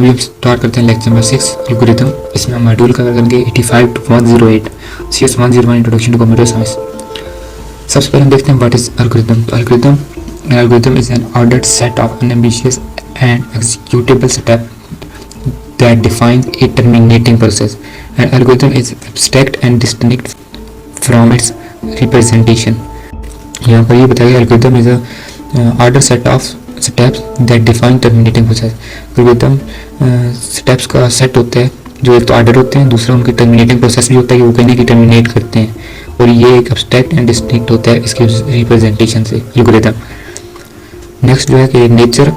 अभी हम स्टार्ट करते हैं लेक्चर नंबर 6 एल्गोरिथम। इसमें हम मॉड्यूल कवर करेंगे 85 to 108 CS 101 introduction to computer science. सबसे पहले हम देखते हैं व्हाट इज एल्गोरिथम। तो algorithm is an ordered set of unambiguous and executable step that defines a terminating process. An algorithm is abstract and distinct from its representation. यहाँ पर ये बताया algorithm is a ordered set of steps that define terminating process. algorithm steps का set होता है जो एक तो order होते हैं, दूसरा उनकी terminating process भी होता है कि वो कहीं की terminate करते हैं, और ये एक abstract and distinct होता है इसके representation से algorithm. नेक्स्ट जो है कि nature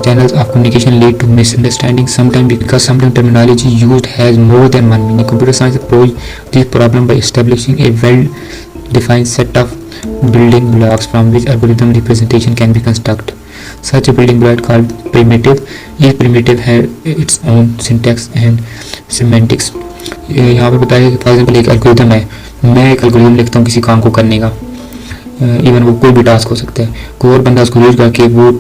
channels of communication lead to misunderstanding sometimes because sometimes terminology used has more than one meaning. Computer science approach this problem by establishing a well-defined set of building blocks from which algorithm representation can be constructed. Such a building block called primitive. Each primitive has its own syntax and semantics. यहाँ पे बताया कि for example एक algorithm है, मैं एक algorithm लिखता हूँ किसी काम को करने का, इवन वो कोई भी टास्क हो सकता है, कोई और बंदा उसको यूज करके वो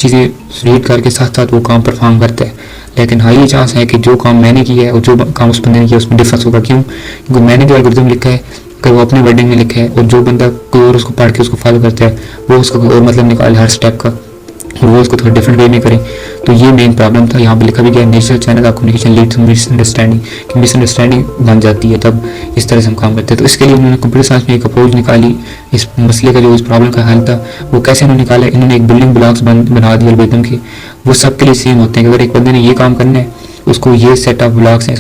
चीज़ें रीड करके साथ साथ वो काम परफॉर्म करता है। लेकिन हाँ, ये चांस है कि जो काम मैंने किया है और जो काम उस बंदे ने किया उसमें डिफरेंस होगा। क्यों? क्योंकि मैंने जो एल्गोरिथम लिखा है अगर वो अपने वर्डिंग में लिखा है और जो बंदा कोई और उसको पढ़ के उसको फॉलो करता है वो उसका कोई और मतलब निकाले हर स्टेप का, और वो उसको थोड़ा डिफरेंट वे में करें। तो ये मेन प्रॉब्लम था। यहाँ पे लिखा भी गया natural channel of communication lead to misunderstanding, कि मिसअंडरस्टैंडिंग बन जाती है तब इस तरह से हम काम करते हैं। तो इसके लिए उन्होंने कंप्यूटर साइंस में एक अप्रोच निकाली इस मसले का, जो इस प्रॉब्लम का हल था वो कैसे उन्होंने निकाला। इन्होंने एक बिल्डिंग ब्लॉक्स बना दिए एल्गोरिथम के, वो सबके लिए सेम होते हैं कि अगर एक बंदे ने ये काम करना है उसको ये सेट ऑफ ब्लॉक्स हैं,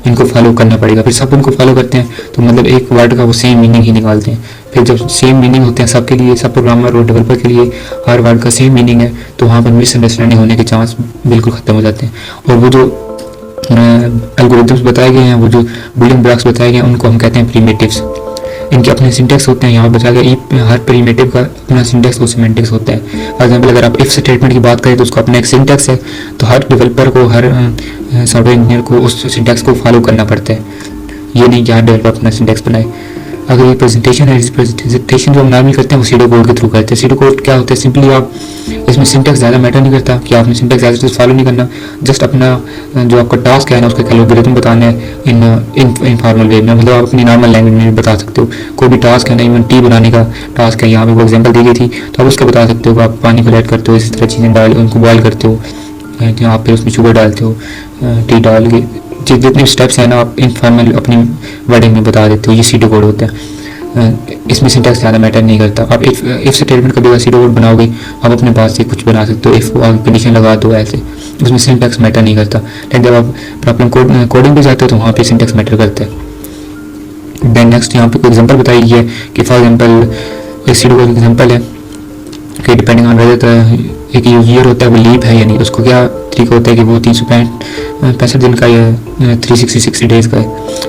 इनको फॉलो करना पड़ेगा। फिर सब उनको फॉलो करते हैं तो मतलब एक वर्ड का वो सेम मीनिंग ही निकालते हैं। फिर जब सेम मीनिंग होते हैं सबके लिए, सब प्रोग्रामर और डेवलपर के लिए हर वर्ड का सेम मीनिंग है, तो वहाँ पर मिसअंडरस्टैंडिंग होने के चांस बिल्कुल ख़त्म हो जाते हैं। और वो जो एल्गोरिथम्स बताए गए हैं, वो जो बिल्डिंग ब्लॉक्स बताए गए हैं, उनको हम कहते हैं प्रिमिटिव्स। इनके अपने सिंटेक्स होते हैं। यहाँ बताया गया हर प्रिमिटिव का अपना सिंटेक्स और सिमेंटिक्स होता है। फॉर एग्जाम्पल अगर आप इफ स्टेटमेंट की बात करें तो उसका अपना एक सिंटेक्स है, तो हर डेवलपर को, हर सॉफ्टवेयर इंजीनियर को उस सिंटेक्स को फॉलो करना पड़ता है। ये नहीं कि हर डेवलपर अपना सिंटेक्स बनाए। अगर ये प्रेजेंटेशन है, प्रेजेंटेशन जो हम नॉर्मली करते हैं वो सीडो कोड के थ्रू करते हैं। सीडो कोड क्या होता है? सिंपली आप इसमें सिंटेक्स ज़्यादा मैटर नहीं करता कि आपने सिंटेक्स ज़्यादा फॉलो नहीं करना, जस्ट अपना जो आपका टास्क है ना उसका एल्गोरिथम बताना है इनफॉर्मल वे में, मतलब आप अपनी नॉर्मल लैंग्वेज में बता सकते हो। कोई भी टास्क है ना, इवन टी बनाने का टास्क है, यहाँ पे वो एग्जाम्पल दी गई थी तो आप उसका बता सकते हो। आप पानी को ऐड करते हो, इसी तरह चीज़ें डाल उनको बॉयल करते हो, आप फिर उसमें शुगर डालते हो, टी डाल के जितने स्टेप्स हैं ना आप इनफॉर्मल अपनी वर्डिंग में बता देते हो। ये सीडो कोड होता है। इसमें सिंटेक्स ज़्यादा मैटर नहीं करता। आप इफ स्टेटमेंट का भी सीडो कोड बनाओगे आप अपने पास से कुछ बना सकते हो, इफ कंडीशन लगा दो ऐसे, उसमें सिंटेक्स मैटर नहीं करता। लेकिन जब आप प्रॉब्लम कोडिंग पे जाते हो तो वहाँ पे सिंटेक्स मैटर करता है। देन नेक्स्ट यहाँ पे कोई एग्जांपल बताई गई है कि फॉर एग्जांपल एक सीडो कोड एग्जांपल है कि डिपेंडिंग ऑन वेदर एक ईयर होता है वो लीप है या नहीं, उसको क्या तरीका होता है कि वो 365 दिन का या 366 डेज का है,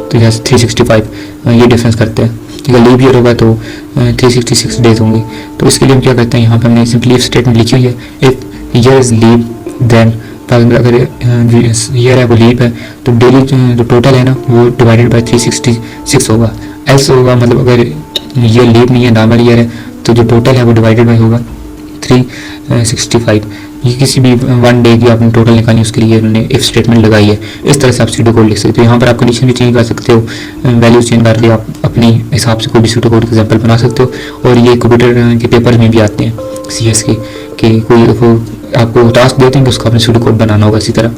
तो यहाँ 365 ये डिफरेंस करते हैं। ठीक है, लीप ईयर होगा तो 366 डेज होंगे। तो इसके लिए हम क्या करते हैं, यहाँ पे हमने सिंपली इफ स्टेटमेंट लिखी हुई है, if year is leap then अगर ईयर है वो लीप है तो डेली जो टोटल है ना वो डिवाइडेड बाय 366 होगा। एल्स होगा मतलब अगर ईयर लीप नहीं है, नॉर्मल ईयर है, तो जो टोटल है वो डिवाइडेड बाय होगा 365। ये किसी भी वन डे की आपने टोटल निकाली उसके लिए उन्होंने इफ स्टेटमेंट लगाई है। इस तरह से आप सीडो कोड लिख सकते हो। यहाँ पर आप कंडीशन भी चेंज कर सकते हो, वैल्यूज चेंज करके आप अपनी हिसाब से कोई भी सीडो कोड एग्जाम्पल बना सकते हो। और ये कंप्यूटर के पेपर में भी आते हैं CS के, कि कोई वो आपको टास्क देते हैं कि उसका अपने सीडो कोड बनाना होगा इसी तरह।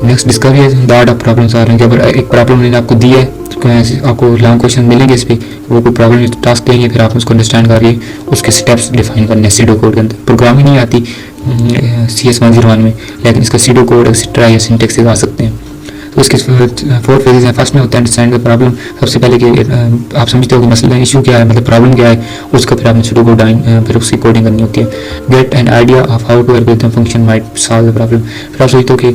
नेक्स्ट डिस्कवरी है the art of problem solving. अगर एक प्रॉब्लम उन्होंने आपको दी है तो आपको लॉन्ग क्वेश्चन मिलेंगे इस पर, वो कोई प्रॉब्लम टास्क देंगे, फिर आप उसको अंडरस्टैंड करके उसके स्टेप्स डिफाइन करने हैं सीडो कोड के अंदर। प्रोग्रामिंग नहीं आती CS 101 में, लेकिन इसका सीडो कोड एक्सेट्रा या सिंटेक्स आ सकते हैं। तो इसके 4 फेजेस हैं। फर्स्ट में होता है अंडरस्टैंड द प्रॉब्लम। सबसे पहले कि आप समझते हो कि मसला इशू क्या है, मतलब प्रॉब्लम क्या है, उसका फिर आपने सीडो कोड फिर उसकी कोडिंग करनी होती है। Get an idea of how to algorithm function might solve the problem. फिर आप सोचते हो कि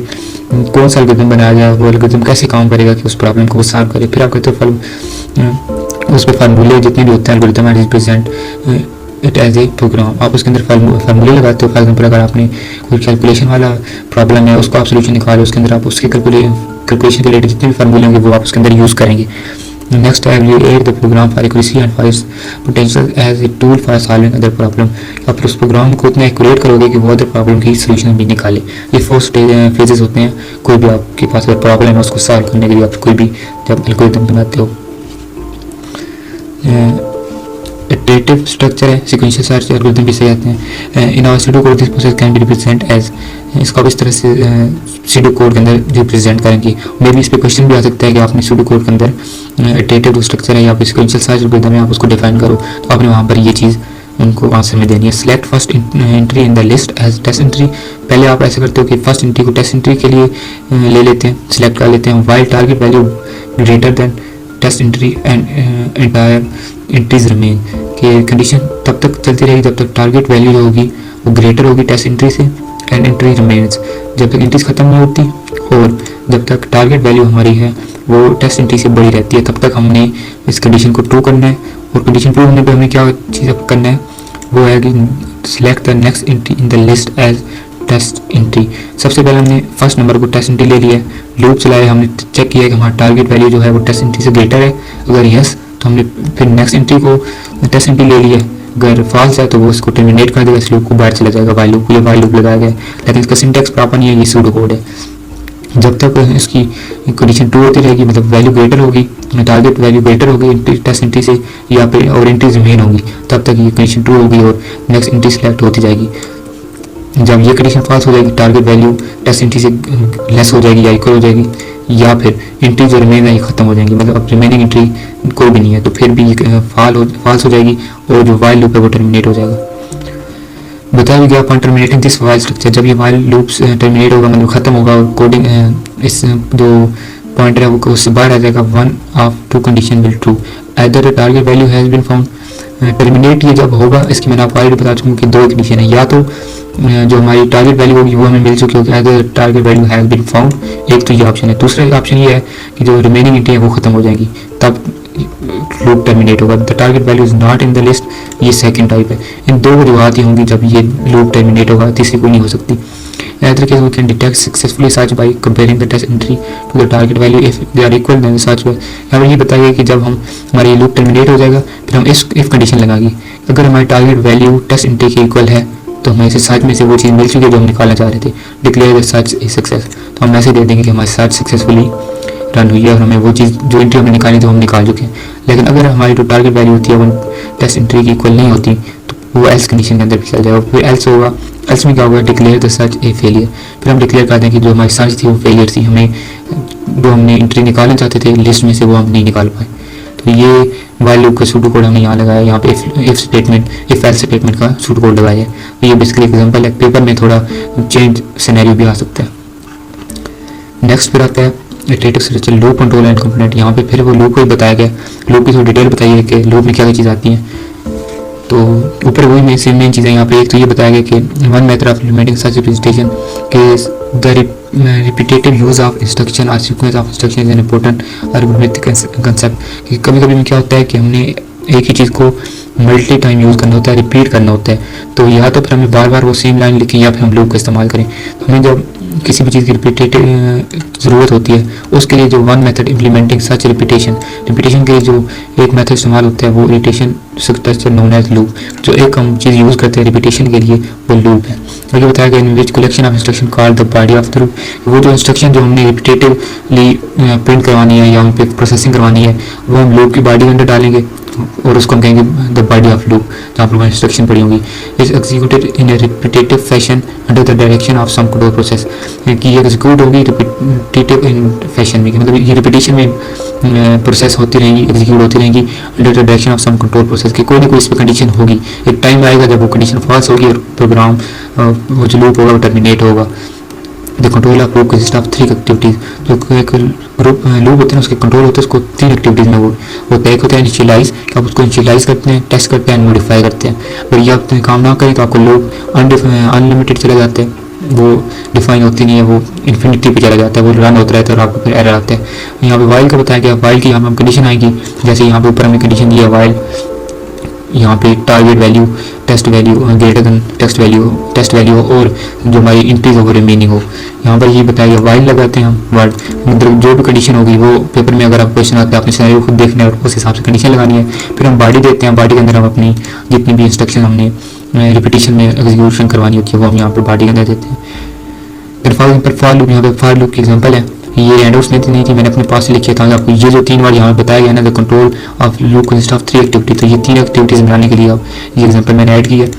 कौन सा एल्गोरिथम बनाया जाए, वो एल्गोरिथम कैसे काम करेगा कि उस प्रॉब्लम को वो सॉल्व करे। फिर आप कहते हो उस पर फार्मूले जितने भी होते हैं algorithm represent it as a program. आप उसके अंदर फार्मूले लगाते हो। फॉर एग्जाम्पल अगर आपने कोई कैलकुलेशन वाला प्रॉब्लम है उसको आप सोल्यूशन निकालो, उसके अंदर आप उसके कैलकुलेशन के रिलेटेड जितने भी फार्मूले होंगे वो आप उसके अंदर यूज़ करेंगे। Next evaluate the program for accuracy and for its potential as a tool for solving other problem। आप उस प्रोग्राम को इतना एक्यूरेट करोगे कि वो अदर प्रॉब्लम की सोल्यूशन भी निकाले। ये 4 फेजेस होते हैं। कोई भी आपके पास अगर प्रॉब्लम है उसको सॉल्व करने के लिए आप कोई भी जब एल्गोरिथम बनाते हो। इटरेटिव स्ट्रक्चर है, सीक्वेंशियल सर्च एल्गोरिथम भी सही आते हैं। In our pseudo code this process can be represent as, इसको आप इस तरह से सूडो कोड के अंदर रिप्रेजेंट करेंगे। मे भी इस पे क्वेश्चन भी आ सकता है कि आपने सूडो कोड के अंदर इटरेटिव स्ट्रक्चर है या फिर सीक्वेंशियल सर्च एल्गोरिथम है, आप उसको डिफाइन करो, तो आपने वहाँ पर ये चीज़ उनको आंसर में देनी है। Select first entry in the list as test entry. पहले आप ऐसे करते हो कि फर्स्ट एंट्री को टेस्ट एंट्री के लिए ले लेते हैं, सिलेक्ट कर लेते हैं। While target value greater than test entry and entire entries remain, कि कंडीशन तब तक चलती रहेगी जब तक टारगेट वैल्यू जो होगी वो ग्रेटर होगी टेस्ट एंट्री से, एंड एंट्री रिमेन्स, जब तक एंट्रीज खत्म नहीं होती और जब तक टारगेट वैल्यू हमारी है वो टेस्ट एंट्री से बड़ी रहती है, तब तक हमने इस कंडीशन को ट्रू करना है। और कंडीशन ट्रू होने पर हमें क्या चीज़ करना है, वो है कि select the next entry in the list as test entry. सबसे पहले हमने फर्स्ट नंबर को टेस्ट एंट्री ले लिया है, लूप चलाया, हमने चेक किया कि हमारा टारगेट वैल्यू जो है वो टेस्ट एंट्री से ग्रेटर है। अगर यस तो हमने फिर नेक्स्ट एंट्री को टेस्ट एंट्री ले लिया। अगर फॉल्स है तो वो इसको टर्मिनेट कर देगा, इस लूप को बाहर चला जाएगा, वाइल लूप, ये वाइल लूप लगाया गया है, लेकिन इसका सिंटैक्स प्रॉपर नहीं है, ये सूडो कोड है। जब तक इसकी कंडीशन ट्रू होती रहेगी, मतलब वैल्यू ग्रेटर होगी, टारगेट वैल्यू ग्रेटर होगी टेस्ट एंट्री से या फिर और एंट्रीज मेन होगी, तब तक ये कंडीशन ट्रू होगी और नेक्स्ट एंट्री सिलेक्ट होती जाएगी। जब ये कंडीशन फॉल्स हो जाएगी, टारगेट वैल्यू टेस्ट एंट्री से लेस हो जाएगी या इक्वल हो जाएगी, या फिर एंट्री जो रिमेन है ये खत्म हो जाएंगी, मतलब अब रिमेनिंग एंट्री कोई भी नहीं है, तो फिर भी फॉल्स हो जाएगी और जो वाइल लूप है वो टर्मिनेट हो जाएगा। बताया गया upon terminating this while structure, जब ये वाइल लूप टर्मिनेट होगा मतलब खत्म होगा और कोडिंग इस जो पॉइंटर है वो उससे बाहर आ जाएगा, one of two condition will true, either the target value has been found. Terminate ये जब होगा, इसकी मैंने आपको ऑलरेडी बता चुका हूँ कि 2 कंडीशन है, या तो जो हमारी टारगेट वैल्यू होगी वो हमें मिल चुकी होगी, either target value has been found, एक तो ये ऑप्शन है। दूसरा ऑप्शन ये है कि जो रिमेनिंग एंट्री है वो खत्म हो जाएगी, तब लूप टर्मिनेट होगा। The target value is not in the list, ये सेकंड टाइप है। इन 2 वजूहत ही होंगी जब ये लूप टर्मिनेट होगा, तीसरी कोई नहीं हो सकती। Either case we can detect successfully search by comparing the test entry to the target value if they are equal then the search by। यहाँ पर ये बताया गया कि जब हम हमारी लूप टर्मिनेट हो जाएगा फिर हम इफ कंडीशन लगाएंगे, अगर हमारी टारगेट वैल्यू टेस्ट एंट्री के इक्वल है तो हमें इसे सर्च में से वो चीज़ मिल चुकी है जो हम निकालना चाह रहे थे। Declare the search a success, तो हम ऐसे दे देंगे कि हमारी सर्च सक्सेसफुली रन हुई है और हमें वो चीज़ जो एंट्री हमने निकाली तो हम निकाल चुके हैं। लेकिन अगर हमारी जो टारगेट वैल्यू होती है वो टेस्ट एंट्री की इक्वल नहीं होती तो वो एल्स कंडीशन के अंदर भी चल जाएगा। फिर एल्स होगा, एल्स में क्या होगा, declare the search A failure, फिर हम डिक्लेयर कर दें कि जो हमारी सर्च थी वो फेलियर थी, हमें जो हमने एंट्री निकालना चाहते थे लिस्ट में से वो हम नहीं निकाल पाए। तो ये वाइल लूप का सूडो कोड हमने यहाँ लगाया, यहाँ पे if statement if else statement का सूडो कोड लगाया है। तो ये बेसिकली एग्जांपल है, पेपर में थोड़ा चेंज सिनेरियो भी आ सकता है। नेक्स्ट फिर आता है iterative structure, loop control and component. यहाँ पे फिर वो लूप को ही बताया गया, लूप की थोड़ी डिटेल बताई है कि लूप में क्या क्या चीज़ आती हैं। तो ऊपर वही मेन चीज़ें यहाँ पे, एक तो ये बताया गया कि one method of implementing such representation के the repetitive use of instruction और sequence of instruction is an important arithmetic concept. कभी कभी में क्या होता है कि हमने एक ही चीज़ को मल्टी टाइम यूज़ करना होता है, रिपीट करना होता है, तो या तो फिर हमें बार बार वो सेम लाइन लिखें या फिर हम लूप का इस्तेमाल करें। तो हमें जब किसी भी चीज़ की रिपीटेटिव ज़रूरत होती है उसके लिए जो वन मेथड इम्प्लीमेंटिंग सच रिपीटेशन के लिए जो एक मेथड इस्तेमाल होता है वो repetition structure known as loop. जो एक हम चीज़ यूज़ करते हैं रिपीटेशन के लिए वो लूप है। तो ये बताया गया in which collection of instruction called the body of the loop, वो जो इंस्ट्रक्शन जो हमने रिपीटेटिवली प्रिंट करवानी है या उन पर प्रोसेसिंग करवानी है वो हम लूप की बॉडी के अंदर डालेंगे और उसको हम कहेंगे द बॉडी ऑफ लूप, जहाँ पर इंस्ट्रक्शन पड़ी होंगी। Is executed in a repetitive fashion under the direction of some control process, कि ये एग्जीक्यूट होगी रिपीटेटिव इन फैशन में, मतलब ये रिपीटेशन में प्रोसेस होती रहेंगी, एग्जीक्यूट होती रहेंगी under the direction of some control process, की कोई ना कोई इस पर कंडीशन होगी। एक टाइम आएगा जब वो कंडीशन फॉल्स होगी और प्रोग्राम वो जो लूप होगा वो टर्मिनेट होगा। The control of loop consist of 3 activities, जो एक लूप होते हैं उसके कंट्रोल होते हैं उसको 3 एक्टिविटीज़ में वो होता है। एक होता है इनिशियलाइज, आप उसको इनिशियलाइज करते हैं, टेस्ट करते हैं, मॉडिफाई करते हैं। अगर ये आप काम ना करें तो आपको लूप अनलिमिटेड चले जाते हैं, वो डिफाइन होती नहीं है, वो इन्फिनिटी पे चला जाता है, वो रन होता रहता है और आपको फिर एरर आता है। यहाँ पे वाइल का बताया गया, वाइल की यहाँ पे हम कंडीशन आएगी, जैसे यहाँ पे ऊपर हमने कंडीशन दिया वाइल यहाँ पे target value, test value greater than test value और जो हमारी इंक्रीज हो रिमेनिंग हो। यहाँ पर ये बताया वाइल लगाते हैं हम वर्ड, मतलब जो भी कंडीशन होगी वो पेपर में अगर आप क्वेश्चन आता है आपने सिनेरियो खुद देखना है और उस हिसाब से कंडीशन लगानी है। फिर हम बॉडी देते हैं, बॉडी के अंदर हम अपनी जितनी भी इंस्ट्रक्शन हमने रिपीटिशन में एग्जीक्यूशन करवानी होती है वो हम यहाँ पर बॉडी के अंदर देते हैं। फिर फॉर एग्जाम्पल फॉर लूप, यहाँ पे फॉर लूप की एग्जाम्पल है, ये रैंडम्स में नहीं थी, मैंने अपने पास से लिखी था आपको। ये जो 3 बार यहाँ पे बताया गया ना, the control of loop consist of 3 activity, तो ये 3 एक्टिविटीज बनाने के लिए आप ये एग्जांपल मैंने ऐड की है।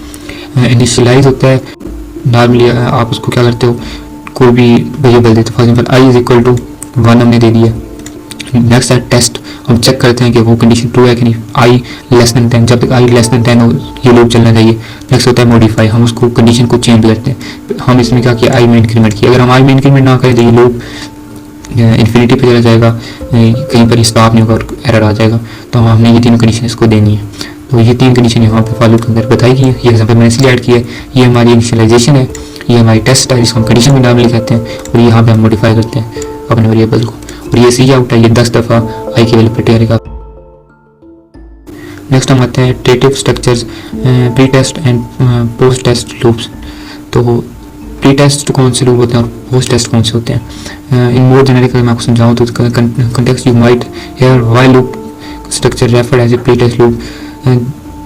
इनिशियलाइज होता है, नॉर्मली आप उसको क्या करते हो, कोई भी वेरिएबल देते हो, for example i is equal to 1 हमने दे दिया। नेक्स्ट है टेस्ट, हम चेक करते हैं कि वो कंडीशन ट्रू है कि नहीं, आई लेस देन 10, जब तक आई लेस देन 10 हो ये लूप चलना चाहिए। नेक्स्ट होता है मॉडिफाई, हम उसको कंडीशन को चेंज करते हैं। हम इसमें क्या किया, आई में इंक्रीमेंट किया, अगर हम आई में इंक्रीमेंट ना करें तो ये लूप इन्फिनिटी पे चला जाएगा, कहीं पर स्टॉप नहीं होगा और एरर आ जाएगा। तो हमने ये तीनों कंडीशन इसको देनी है। तो ये 3 कंडीशन यहाँ पे फॉलो के अंदर बताई गई है। ये एग्जाम्पल मैंने इसलिए ऐड किया है, ये हमारी इनिशियलाइजेशन है, ये हमारी टेस्ट है जिसको हम कंडीशन भी नॉर्मली कहते हैं, और यहाँ पे हम मॉडिफाई करते हैं अपने वेरिएबल को। और ये सी आउट है, ये 10 दफ़ा आई की वैल्यू प्रिंट करेगा। नेक्स्ट हम आते हैं iterative structures, pre test and post test loops. तो प्री टेस्ट कौन से लूप होते हैं और पोस्ट टेस्ट कौन से होते हैं। इन मोर जेनेरिक मैं आपको समझाऊँ तो context you might hear while loop structure referred as a pre test loop.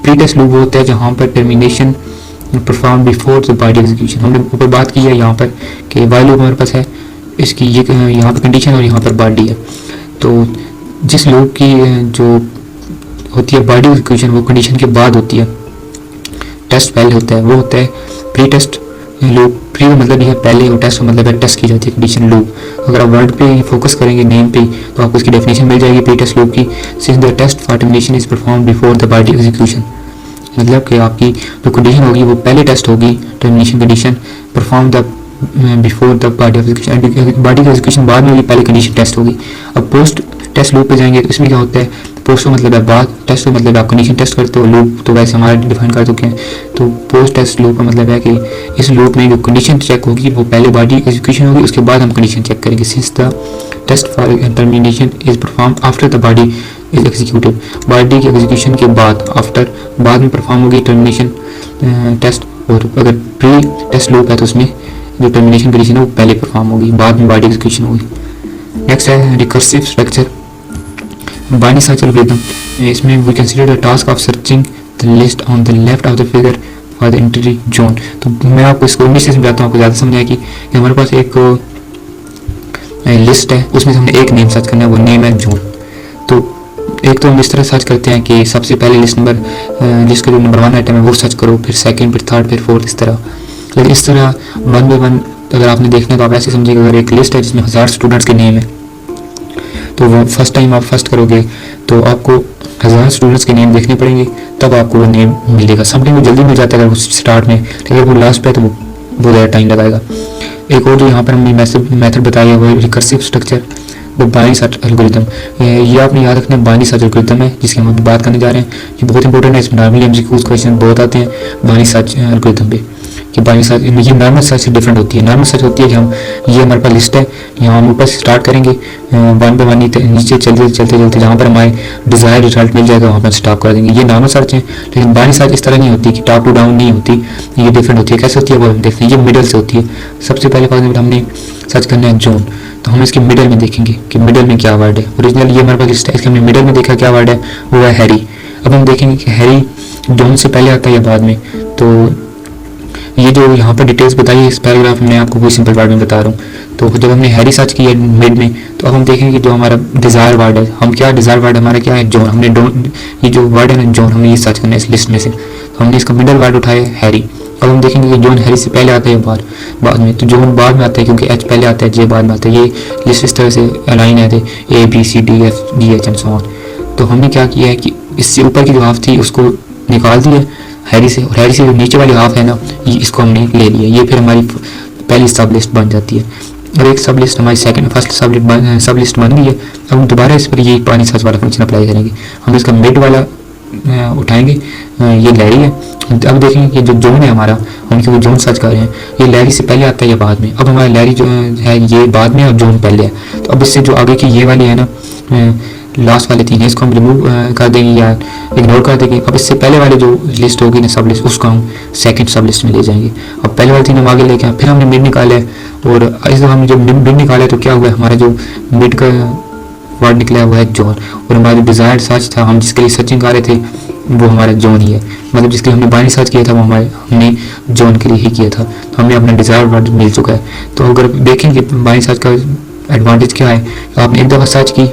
Pre test loop होता है जहाँ पर termination perform before the body execution. हमने ऊपर बात की है यहाँ पर कि व्हाइल लूप हमारे पास है, इसकी ये यहाँ पर कंडीशन और यहाँ पर बॉडी है। तो जिस लूप की जो होती है बॉडी एग्जीक्यूशन वो कंडीशन के बाद होती है, टेस्ट पहले होता है, वो होता है प्री टेस्ट लूप। प्री का मतलब यह पहले और टेस्ट का मतलब है टेस्ट की जाती है कंडीशन लूप। अगर आप वर्ड पे फोकस करेंगे नेम पे तो आपको इसकी डेफिनेशन मिल जाएगी प्री टेस्ट लूप की। Since the test for termination is perform before the body execution, मतलब कि आपकी जो कंडीशन होगी वो पहले टेस्ट होगी, termination condition perform the before the body execution, body का एग्जीक्यूशन बाद में होगी, पहले कंडीशन टेस्ट होगी। अब पोस्ट टेस्ट लूप पे जाएंगे तो इसमें क्या होता है, पोस्ट का मतलब है बाद, टेस्ट का मतलब आप कंडीशन टेस्ट करते हो, लूप तो वैसे हमारे डिफाइन कर चुके हैं। तो पोस्ट टेस्ट लूप का मतलब है कि इस लूप में जो कंडीशन चेक होगी वो पहले बॉडी एग्जीक्यूशन होगी, उसके बाद हम कंडीशन चेक करेंगे। Since the test for termination is perform after the body is executed, body के एग्जीक्यूशन के बाद आफ्टर बाद में परफॉर्म होगी टर्मिनेशन टेस्ट। और अगर प्री टेस्ट लूप है तो उसमें जो टर्मिनेशन कंडीशन है वो पहले परफॉर्म होगी, बाद में बॉडी एग्जीक्यूशन होगी। नेक्स्ट है recursive structure, binary search algorithm. इसमें we consider the task of searching the list on the left of the figure for the entry John. तो मैं आपको इसको इंग्लिश से समझाता हूँ, आपको ज़्यादा समझ आएगी कि हमारे पास एक लिस्ट है, उसमें से हमने एक नेम सर्च करना है, वो नेम है जोन। तो एक तो हम इस तरह सर्च करते हैं कि सबसे पहले लिस्ट का जो नंबर 1 आइटम है वो सर्च करो, फिर सेकंड, फिर थर्ड, फिर फोर्थ, इस तरह। लेकिन इस तरह 1 बाय 1 अगर आपने देखना है तो आप ऐसे समझिएगा, अगर एक लिस्ट है जिसमें 1000 स्टूडेंट्स के नेम है तो वो फर्स्ट टाइम आप फर्स्ट करोगे तो आपको 1000 स्टूडेंट्स के नेम देखने पड़ेंगे, तब आपको वो नेम मिलेगा। समटाइम वो जल्दी मिल जाता है अगर स्टार्ट में, लेकिन वो लास्ट पे है तो वो बहुत ज़्यादा टाइम लगाएगा। एक और जो यहाँ पर हमने मेथड बताया वो रिकर्सिव स्ट्रक्चर, वो बाइनरी सर्च एल्गोरिथम। ये आपने याद रखना है, बाइनरी सर्च एल्गोरिथम है जिसकी हम बात करने जा रहे हैं। ये बहुत इंपॉर्टेंट है, इसमें नॉर्मली एमसीक्यूज क्वेश्चन बहुत आते हैं बाइनरी सर्च एल्गोरिथम पे कि बाइनरी सर्च ये नॉर्मल सर्च से डिफरेंट होती है। नॉर्मल सर्च होती है कि हम ये हमारे पास लिस्ट है, यहाँ हम ऊपर से स्टार्ट करेंगे 1 बाय 1 नीचे चलते चलते जहाँ पर हमारे डिज़ायर रिजल्ट मिल जाएगा वहाँ पर स्टॉप कर देंगे। ये नॉर्मल सर्च है। लेकिन बाइनरी सर्च इस तरह नहीं होती कि टॉप टू डाउन नहीं होती, ये डिफरेंट होती है। कैसे होती है वो हम देखते हैं, ये मिडल से होती है। सबसे पहले फॉर एग्जाम्पल हमने सर्च करना है जोन, तो हम इसके मिडल में देखेंगे कि मिडल में क्या वर्ड है। ओरिजिनल ये हमारे पास लिस्ट है, इसके हमने मिडल में देखा क्या वर्ड है, वो है हैरी। अब हम देखेंगे कि हैरी जोन से पहले आता है या बाद में। तो ये जो यहाँ पर डिटेल्स बताई है इस पैराग्राफ में, आपको कोई सिंपल वर्ड में बता रहा हूँ। तो जब हमने हैरी सर्च किया मिड में, तो अब हम देखेंगे कि जो हमारा डिज़ायर वर्ड है, हम क्या डिज़ायर वर्ड हमारा क्या है, जोन। हमने ये जो वर्ड है ना जोन, हमने ये सर्च करना है इस लिस्ट में से, तो हमने इसका मिडल वर्ड उठाया हैरी। अब हम देखेंगे कि जोन हैरी से पहले आता है या बाद में, तो जोन बाद में आता है क्योंकि एच पहले आता है, जे बाद में आता है। ये लिस्ट इस तरह से अलाइन है A B C D F G H and so on. तो हमने क्या किया है कि इससे ऊपर की जो हाफ थी उसको निकाल दिया हैरी से, और हैरी से जो नीचे वाली हाफ है ना ये इसको हमने ले लिया। ये फिर हमारी पहली सब लिस्ट बन जाती है, और एक सब लिस्ट हमारी फर्स्ट सब लिस्ट बन गई है। अब हम दोबारा इस पर ये पानी सर्च वाला फंक्शन अप्लाई करेंगे। हम इसका मिड वाला उठाएंगे, ये लैरी है। अब देखेंगे कि जो जोन है हमारा, हम क्योंकि जोन सर्च कर रहे हैं, ये लैरी से पहले आता है या बाद में। अब हमारा लैरी जो है ये बाद में और जोन पहले है। तो अब इससे जो आगे की ये वाली है ना लास्ट वाले 3 हैं इसको हम रिमूव कर देंगे या इग्नोर कर देंगे। अब इससे पहले वाले जो लिस्ट होगी ना सब लिस्ट, उसको हम सेकंड सब लिस्ट में ले जाएंगे। अब पहले वाले 3 हम आगे लेके आए, फिर हमने मिड निकाला है और इस दफ़ा हमने जब मिड निकाला है तो क्या हुआ है, हमारा जो मिड का वर्ड निकला है वो है जॉन, और हमारा जो डिज़ायर्ड सर्च था, हम जिसके लिए सर्चिंग कर रहे थे वो हमारा जॉन ही है, मतलब जिसके लिए हमने बाइनरी सर्च किया था वो हमने जॉन के लिए ही किया था। तो हमें अपना डिज़ायर्ड वर्ड मिल चुका है। तो अगर देखेंगे बाइनरी सर्च का एडवांटेज क्या है, आपने एक दफ़ा सर्च की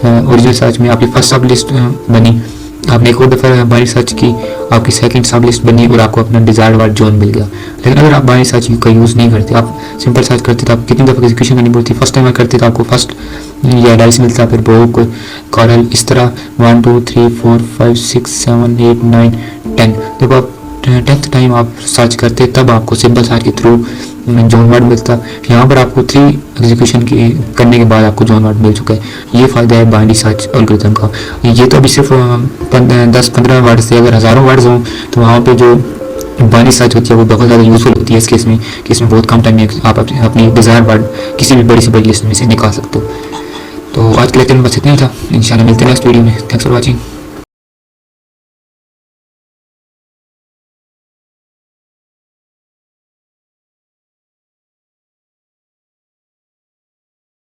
ओरिजिनल सर्च में, आपकी फर्स्ट सब लिस्ट बनी, आपने एक और दफ़ा बाइनरी सर्च की, आपकी सेकंड सब लिस्ट बनी और आपको अपना डिज़ायर्ड वर्ड जॉन मिल गया। लेकिन अगर आप बाइनरी सर्च का यूज़ नहीं करते, आप सिंपल सर्च करते तो आप कितनी दफ़ा एग्जीक्यूशन करनी पड़ती, फर्स्ट टाइम करते तो आपको फर्स्ट या डाइस मिलता, फिर बुक कॉरल, इस तरह 1 2 3 4 5 6 7 8 9 10। जब आप 10th टाइम आप सर्च करते तब आपको सिंपल सर्च के थ्रू जॉन वर्ड मिलता। यहाँ पर आपको 3 एग्जीक्यूशन करने के बाद आपको जॉन वर्ड मिल चुका है। ये फ़ायदा है बाइनरी सर्च एल्गोरिथम का। ये तो अभी सिर्फ 10-15 वर्ड से, अगर हज़ारों वर्ड्स हों तो वहाँ पे जो बाइनरी सर्च होती है वो बहुत ज़्यादा यूज़फुल होती है इस केस में, कि इसमें बहुत कम टाइम में आप अपनी डिज़ायर वर्ड किसी भी बड़ी से बड़ी लिस्ट में से निकाल सकते हो। तो आज के लेक्चर में बस इतना ही था। इंशाल्लाह मिलते हैं नेक्स्ट वीडियो में। Thanks for watching.